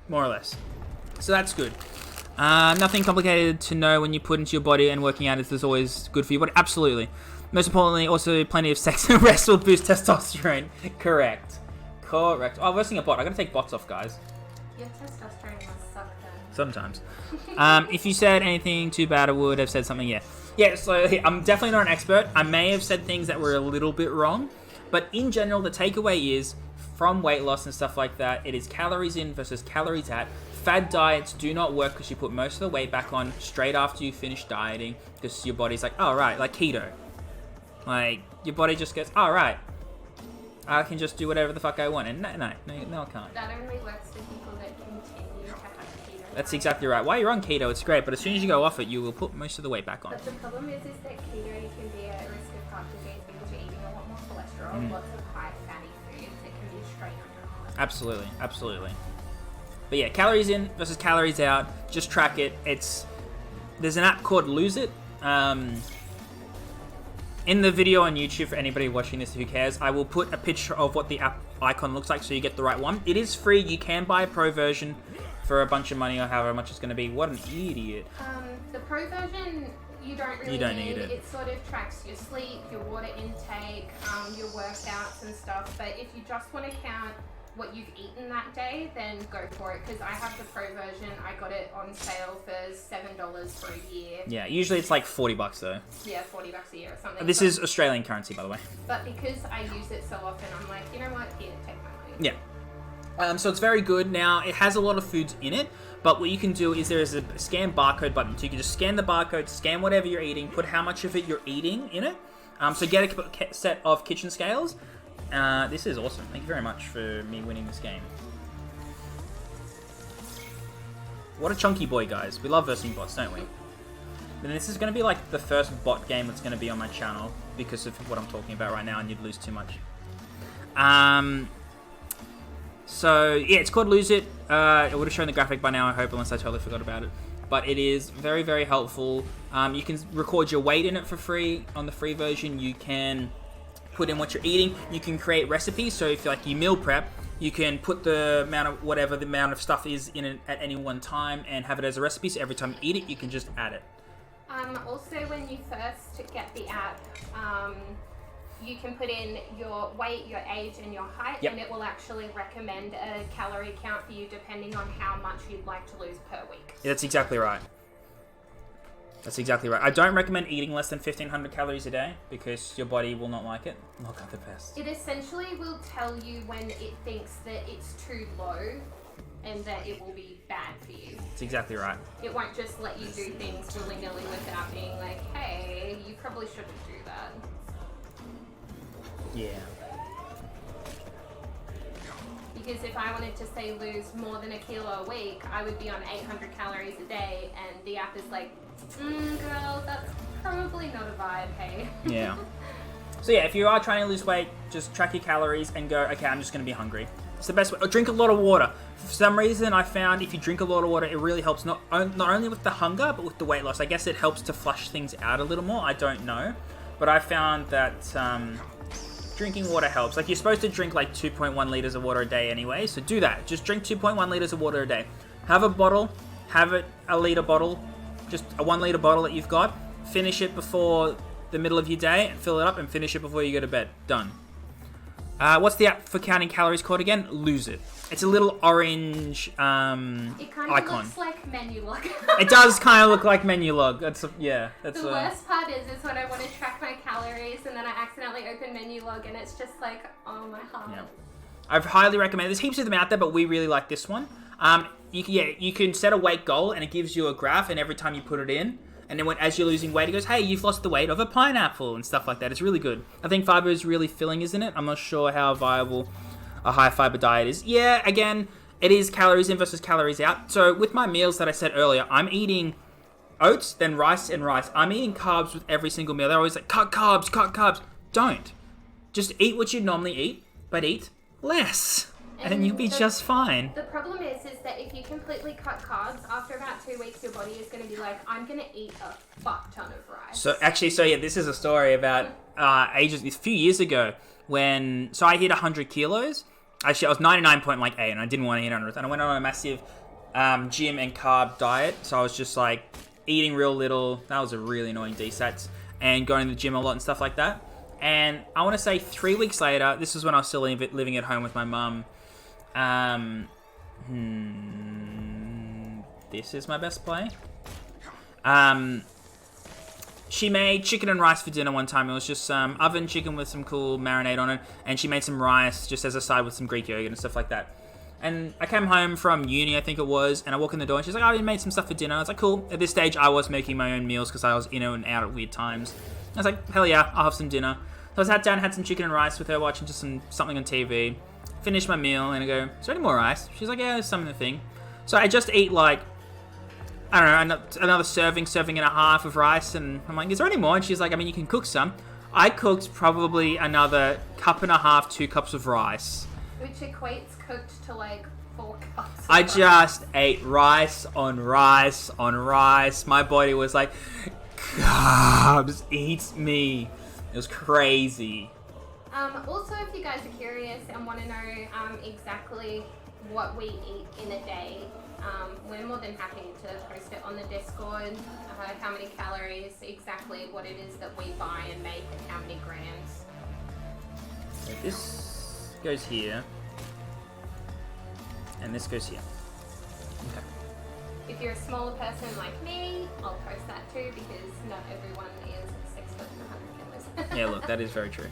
more or less. So that's good. Nothing complicated to know when you put into your body, and working out is always good for your body. Absolutely. Most importantly, also plenty of sex and rest will boost testosterone. Correct. Oh, we're versing a bot. I gotta take bots off, guys. Your testosterone must suck then. Sometimes. If you said anything too bad, I would have said something, yeah. Yeah, so I'm definitely not an expert. I may have said things that were a little bit wrong, but in general, the takeaway is, from weight loss and stuff like that, it is calories in versus calories out. Fad diets do not work because you put most of the weight back on straight after you finish dieting, because your body's like, oh, right, like keto. Like, your body just goes, oh, right, I can just do whatever the fuck I want. And no, I can't. That only works for people that continue to have keto That's exactly right. While you're on keto, it's great, but as soon as you go off it, you will put most of the weight back on. But the problem is that keto can be at risk of heart disease because you're eating a lot more cholesterol, lots of high fatty foods. It can be a strain on your heart. Absolutely, absolutely. But yeah, calories in versus calories out. Just track it. There's an app called Lose It. In the video on YouTube, for anybody watching this who cares, I will put a picture of what the app icon looks like so you get the right one. It is free. You can buy a pro version for a bunch of money or however much it's going to be. What an idiot. The pro version, you don't really need it. It sort of tracks your sleep, your water intake, your workouts and stuff. But if you just want to count what you've eaten that day, then go for it. Because I have the pro version. I got it on sale for $7 for a year. Yeah, usually it's like $40 though. Yeah, $40 a year or something. This is Australian currency, by the way. But because I use it so often, I'm like, you know what? Here, take my money. Yeah. So it's very good. Now, it has a lot of foods in it, but what you can do is there is a scan barcode button. So you can just scan the barcode, scan whatever you're eating, put how much of it you're eating in it. So get a set of kitchen scales. This is awesome. Thank you very much for me winning this game. What a chunky boy, guys. We love versing bots, don't we? And this is going to be like the first bot game that's going to be on my channel because of what I'm talking about right now, and you'd lose too much. So, yeah, it's called Lose It. It would have shown the graphic by now, I hope, unless I totally forgot about it. But it is very, very helpful. You can record your weight in it for free on the free version. You can put in what you're eating. You can create recipes. So if you meal prep, you can put the amount of whatever the amount of stuff is in it at any one time and have it as a recipe. So every time you eat it, you can just add it. Also, when you first get the app, you can put in your weight, your age, and your height, and it will actually recommend a calorie count for you depending on how much you'd like to lose per week. Yeah, that's exactly right. That's exactly right. I don't recommend eating less than 1,500 calories a day because your body will not like it. Not got the best. It essentially will tell you when it thinks that it's too low and that it will be bad for you. That's exactly right. It won't just let you do things willy-nilly without being like, hey, you probably shouldn't do that. Yeah. Because if I wanted to say lose more than a kilo a week, I would be on 800 calories a day, and the app is like, girl, that's probably not a vibe, hey? Yeah. So yeah, if you are trying to lose weight, just track your calories and go, okay, I'm just going to be hungry. It's the best way. Or drink a lot of water. For some reason, I found if you drink a lot of water, it really helps not only with the hunger, but with the weight loss. I guess it helps to flush things out a little more. I don't know. But I found that drinking water helps. Like, you're supposed to drink like 2.1 liters of water a day anyway, so do that. Just drink 2.1 liters of water a day. Have a bottle, have it a liter bottle, just a 1 liter bottle that you've got. Finish it before the middle of your day and fill it up and finish it before you go to bed. Done. What's the app for counting calories called again? Lose It. It's a little orange icon. It kind of looks like menu log. It does kind of look like menu log. That's the worst part is when I want to track my calories and then I accidentally open menu log and it's just like, oh my heart. Yeah. I've highly recommend. There's heaps of them out there, but we really like this one. You can set a weight goal and it gives you a graph, and every time you put it in, and then as you're losing weight, it goes, hey, you've lost the weight of a pineapple and stuff like that. It's really good. I think fiber is really filling, isn't it? I'm not sure how viable a high fiber diet is. Yeah, again, it is calories in versus calories out. So with my meals that I said earlier, I'm eating oats, then rice and rice. I'm eating carbs with every single meal. They're always like, cut carbs, cut carbs. Don't. Just eat what you normally eat, but eat less. And you'll be just fine. The problem is that if you completely cut carbs, after about 2 weeks, your body is going to be like, I'm going to eat a fuck ton of rice. So yeah, this is a story about a few years ago when, so I hit 100 kilos. Actually, I was 99.8 and I didn't want to hit 100. And I went on a massive gym and carb diet. So I was just like eating real little. That was a really annoying DSATs. And going to the gym a lot and stuff like that. And I want to say 3 weeks later, this was when I was still living at home with my mum. This is my best play. She made chicken and rice for dinner one time. It was just some oven chicken with some cool marinade on it, and she made some rice just as a side with some Greek yogurt and stuff like that. And I came home from uni, I think it was, and I walk in the door and she's like, oh, you made some stuff for dinner. I was like, cool. At this stage, I was making my own meals because I was in and out at weird times. I was like, hell yeah, I'll have some dinner. So I sat down, had some chicken and rice with her, watching just something on TV. Finished my meal, and I go, is there any more rice? She's like, yeah, there's some in the thing. So I just eat like I don't know, another serving and a half of rice. And I'm like, is there any more? And she's like, I mean, you can cook some. I cooked probably another cup and a half, 2 cups of rice. Which equates cooked to like 4 cups. I just ate rice on rice on rice. My body was like, carbs, eat me. It was crazy. Also, if you guys are curious and want to know exactly what we eat in a day, we're more than happy to post it on the Discord, how many calories, exactly what it is that we buy and make, and how many grams. This goes here. And this goes here. Okay. If you're a smaller person like me, I'll post that too, because not everyone is 6 foot and 100 kilos. Yeah, look, that is very true.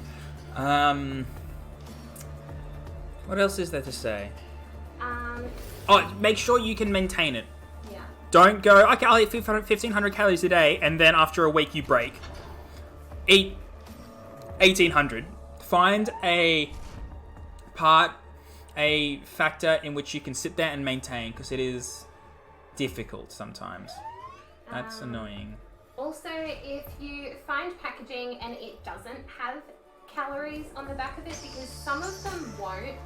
What else is there to say? Oh, make sure you can maintain it. Yeah. Don't go, okay, I'll eat 1,500 calories a day, and then after a week you break. Eat 1,800. Find a factor in which you can sit there and maintain, because it is difficult sometimes. That's annoying. Also, if you find packaging and it doesn't have calories on the back of it, because some of them won't,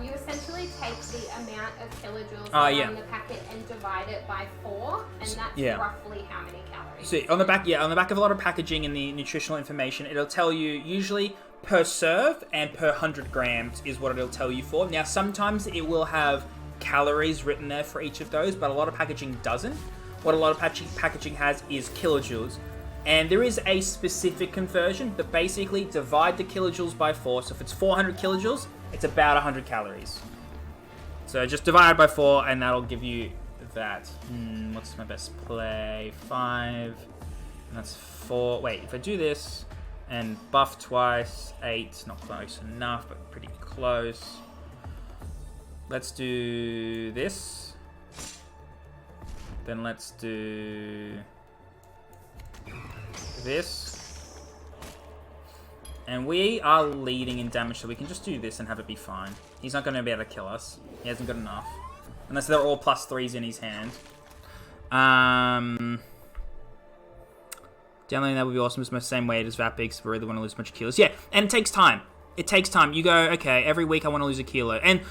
you essentially take the amount of kilojoules on the packet and divide it by 4, and that's roughly how many calories. See, on the back of a lot of packaging in the nutritional information, it'll tell you usually per serve and per 100 grams is what it'll tell you for. Now, sometimes it will have calories written there for each of those, but a lot of packaging doesn't. What a lot of packaging has is kilojoules. And there is a specific conversion, but basically divide the kilojoules by 4. So if it's 400 kilojoules, it's about 100 calories. So just divide it by 4, and that'll give you that. What's my best play? 5. And that's 4. Wait, if I do this and buff twice, 8. Not close enough, but pretty close. Let's do this. Then let's do this. And we are leading in damage, so we can just do this and have it be fine. He's not going to be able to kill us. He hasn't got enough. Unless they're all +3s in his hand. Downloading that would be awesome. It's my same weight as Vapix, but I really want to lose a bunch of kilos. Yeah, and it takes time. It takes time. You go, okay, every week I want to lose a kilo. And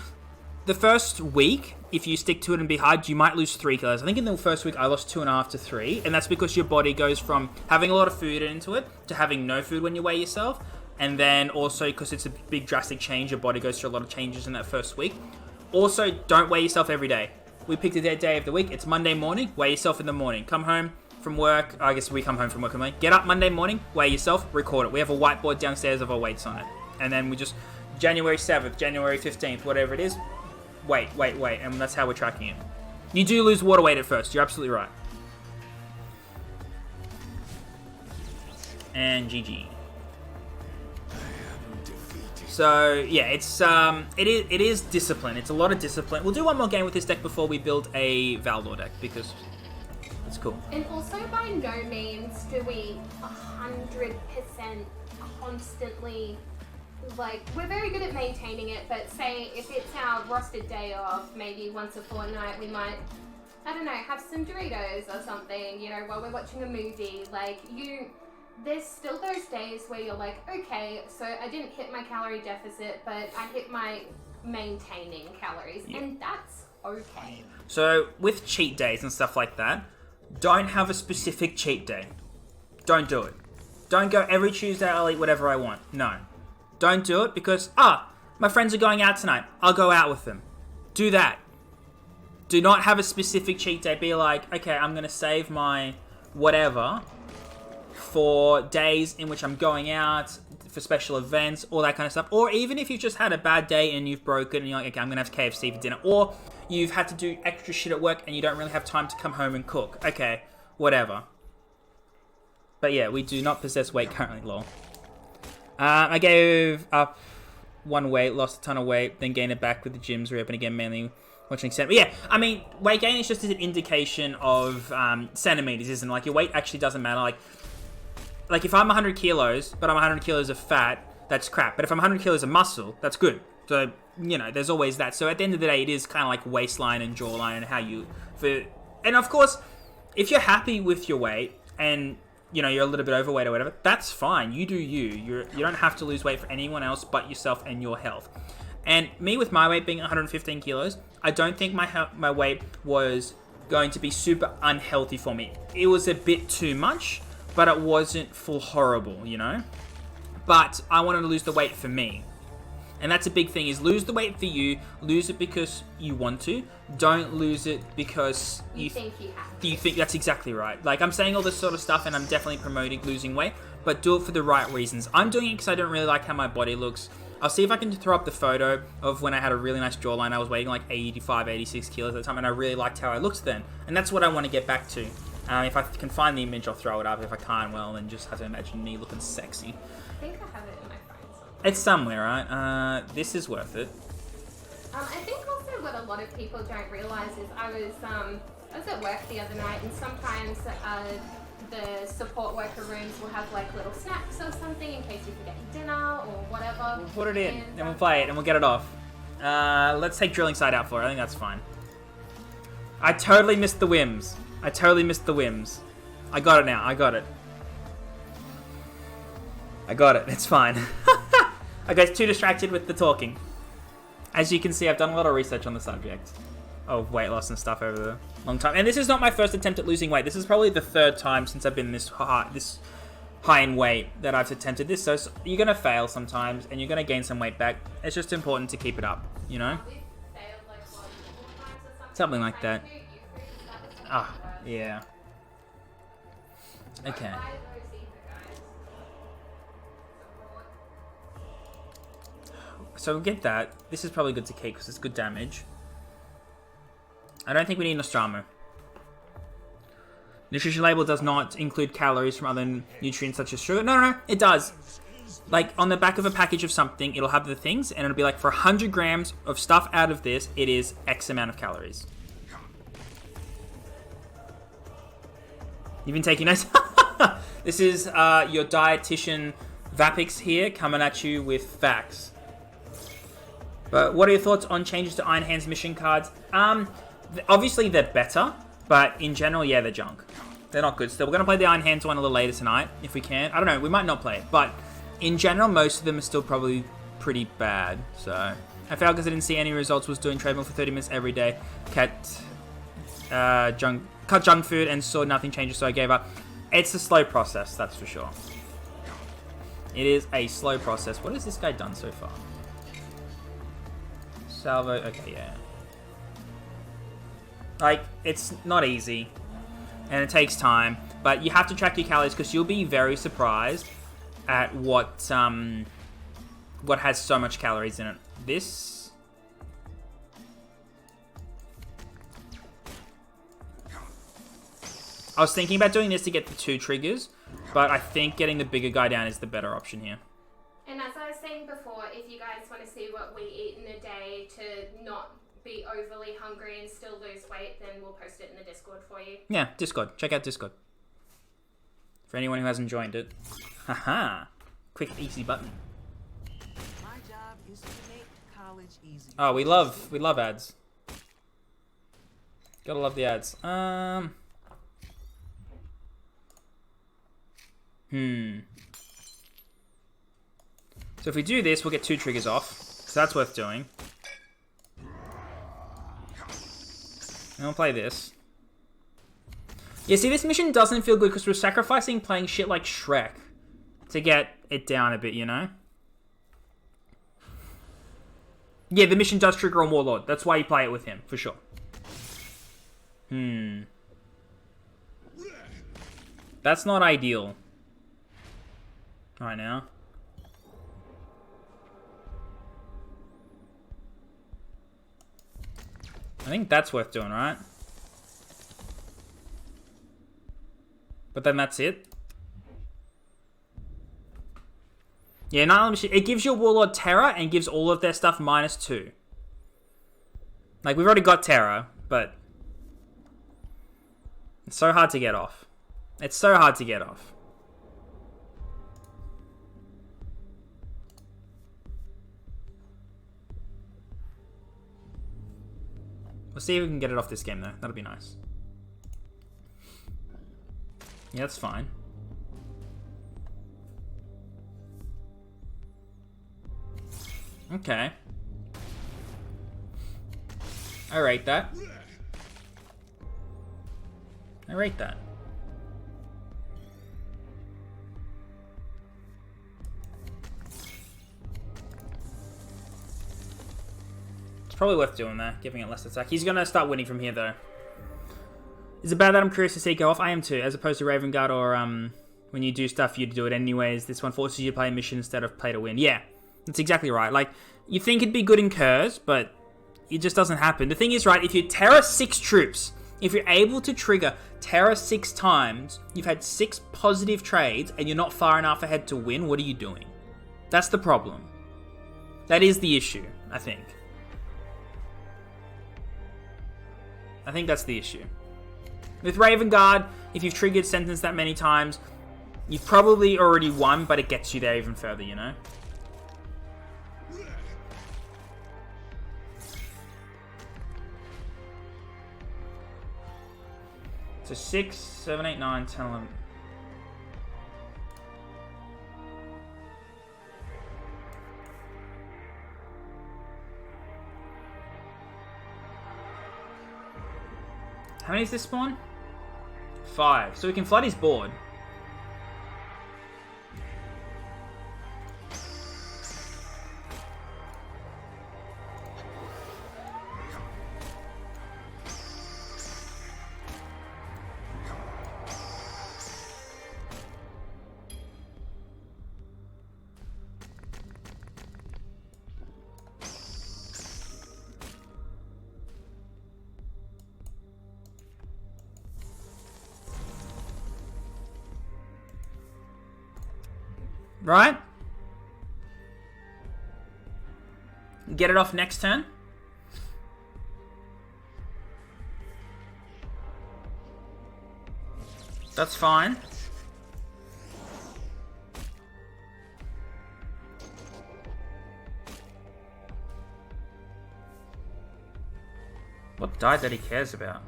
the first week, if you stick to it and be hard, you might lose 3 kilos. I think in the first week I lost 2.5 to 3, and that's because your body goes from having a lot of food into it to having no food when you weigh yourself. And then also, because it's a big drastic change, your body goes through a lot of changes in that first week. Also, don't weigh yourself every day. We picked a dead day of the week. It's Monday morning. Weigh yourself in the morning. Come home from work. I guess we come home from work. Get up Monday morning, weigh yourself, record it. We have a whiteboard downstairs of our weights on it. And then we just, January 7th, January 15th, whatever it is, wait. And that's how we're tracking it. You do lose water weight at first. You're absolutely right. And GG. So yeah, it is discipline. It's a lot of discipline. We'll do one more game with this deck before we build a Valdor deck, because it's cool. And also, by no means do we 100% constantly, like, we're very good at maintaining it, but say if it's our rostered day off, maybe once a fortnight we might, I don't know, have some Doritos or something, you know, while we're watching a movie. Like, there's still those days where you're like, okay, so I didn't hit my calorie deficit, but I hit my maintaining calories, and that's okay. So with cheat days and stuff like that, don't have a specific cheat day. Don't do it. Don't go every Tuesday I'll eat whatever I want. No. Don't do it because, my friends are going out tonight. I'll go out with them. Do that. Do not have a specific cheat day. Be like, okay, I'm going to save my whatever for days in which I'm going out, for special events, all that kind of stuff. Or even if you've just had a bad day and you've broken and you're like, okay, I'm going to have KFC for dinner. Or you've had to do extra shit at work and you don't really have time to come home and cook. Okay, whatever. But yeah, we do not possess weight currently, lol. I gave up 1 weight, lost a ton of weight, then gained it back with the gyms reopen again, mainly watching extent. But yeah, I mean, weight gain is just an indication of centimeters, isn't it? Like, your weight actually doesn't matter. Like if I'm 100 kilos, but I'm 100 kilos of fat, that's crap. But if I'm 100 kilos of muscle, that's good. So, you know, there's always that. So at the end of the day, it is kind of like waistline and jawline and how you... And of course, if you're happy with your weight and you know you're a little bit overweight or whatever, that's fine. You do you. You don't have to lose weight for anyone else but yourself and your health. And me with my weight being 115 kilos, I don't think my weight was going to be super unhealthy for me. It was a bit too much, but it wasn't full horrible, you know? But I wanted to lose the weight for me. And that's a big thing, is lose the weight for you, lose it because you want to, don't lose it because you think you have to. You think that's exactly right. Like, I'm saying all this sort of stuff and I'm definitely promoting losing weight, but do it for the right reasons. I'm doing it because I don't really like how my body looks. I'll see if I can throw up the photo of when I had a really nice jawline. I was weighing like 85, 86 kilos at the time, and I really liked how I looked then. And that's what I want to get back to. If I can find the image, I'll throw it up. If I can't, well, then just have to imagine me looking sexy. I think I have it in my phone somewhere. It's somewhere, right? This is worth it. I think also what a lot of people don't realise is I was at work the other night, and sometimes the support worker rooms will have like little snacks or something in case you forget your dinner or whatever. We'll put it in, and we'll play it, and we'll get it off. Let's take Drilling Side out for it. I think that's fine. I totally missed the whims. I got it now. I got it. It's fine. I got too distracted with the talking. As you can see, I've done a lot of research on the subject of weight loss and stuff over the long time. And this is not my first attempt at losing weight. This is probably the third time since I've been this high in weight that I've attempted this. So you're going to fail sometimes and you're going to gain some weight back. It's just important to keep it up, you know? Something like that. Ah, yeah. Okay. So we'll get that. This is probably good to keep because it's good damage. I don't think we need Nostromo. Nutrition label does not include calories from other nutrients such as sugar. No, it does. Like on the back of a package of something, it'll have the things and it'll be like for 100 grams of stuff out of this, it is X amount of calories. You've been taking notes? This is your dietitian Vapix here coming at you with facts. But what are your thoughts on changes to Iron Hands mission cards? Obviously they're better, but in general, yeah, they're junk. They're not good still. We're going to play the Iron Hands one a little later tonight, if we can. I don't know, we might not play it, but in general, most of them are still probably pretty bad. So, I failed because I didn't see any results, was doing treadmill for 30 minutes every day. Cut junk food and saw nothing changes, so I gave up. It's a slow process, that's for sure. It is a slow process. What has this guy done so far? Salvo, okay, yeah. Like, it's not easy, and it takes time, but you have to track your calories because you'll be very surprised at what has so much calories in it. This... I was thinking about doing this to get the 2 triggers, but I think getting the bigger guy down is the better option here. And as I was saying before, if you guys want to see what we eat in a day to not be overly hungry and still lose weight, then we'll post it in the Discord for you. Yeah, Discord. Check out Discord. For anyone who hasn't joined it. Haha. Quick, easy button. My job is to make college easy. Oh, we love ads. Gotta love the ads. So if we do this, we'll get 2 triggers off. So that's worth doing. And we'll play this. Yeah, see, this mission doesn't feel good because we're sacrificing playing shit like Shrek to get it down a bit, you know? Yeah, the mission does trigger on Warlord. That's why you play it with him, for sure. That's not ideal. Right now. I think that's worth doing, right? But then that's it. Yeah, it gives your Warlord Terror and gives all of their stuff -2. Like, we've already got Terror, but it's so hard to get off. It's so hard to get off. We'll see if we can get it off this game, though. That'll be nice. Yeah, that's fine. Okay. I rate that. I rate that. It's probably worth doing that, giving it less attack. He's gonna start winning from here, though. Is it bad that I'm curious to see go off? I am too, as opposed to Raven Guard or when you do stuff, you do it anyways. This one forces you to play a mission instead of play to win. Yeah, that's exactly right. Like, you think it'd be good in Curse, but it just doesn't happen. The thing is, right, if you Terror 6 troops, if you're able to trigger Terror 6 times, you've had 6 positive trades, and you're not far enough ahead to win, what are you doing? That's the problem. That is the issue, I think. I think that's the issue. With Raven Guard, if you've triggered Sentence that many times, you've probably already won, but it gets you there even further, you know? So 6, 7, 8, 9, 10, 11. How many is this spawn? 5. So we can flood his board. Right? Get it off next turn. That's fine. What die that he cares about?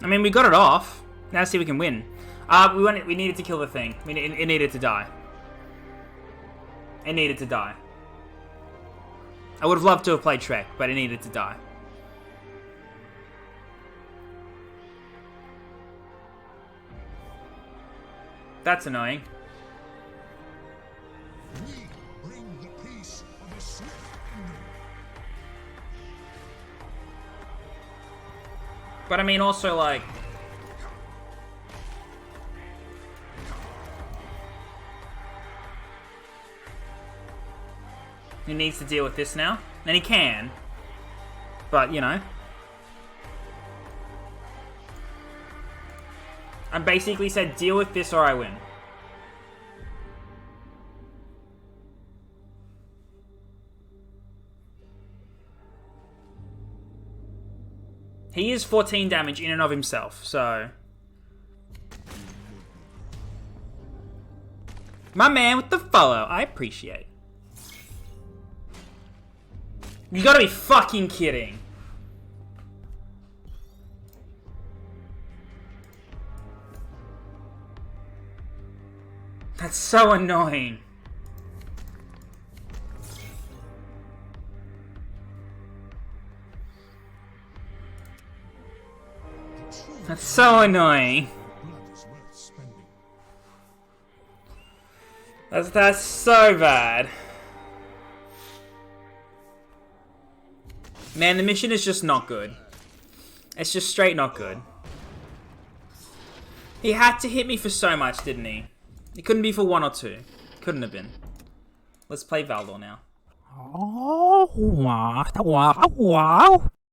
I mean, we got it off. Now let's see if we can win. We needed to kill the thing. It needed to die. It needed to die. I would have loved to have played Trek, but it needed to die. That's annoying. We bring the peace of the Sith Kingdom. But I mean, also, like... he needs to deal with this now. And he can. But, you know. I basically said, deal with this or I win. He is 14 damage in and of himself, so... my man with the follow, I appreciate. You gotta be fucking kidding. That's so annoying. That's so annoying. That's so bad. Man, the mission is just not good. It's just straight not good. He had to hit me for so much, didn't he? It couldn't be for 1 or 2. Couldn't have been. Let's play Valdor now. Oh, wow.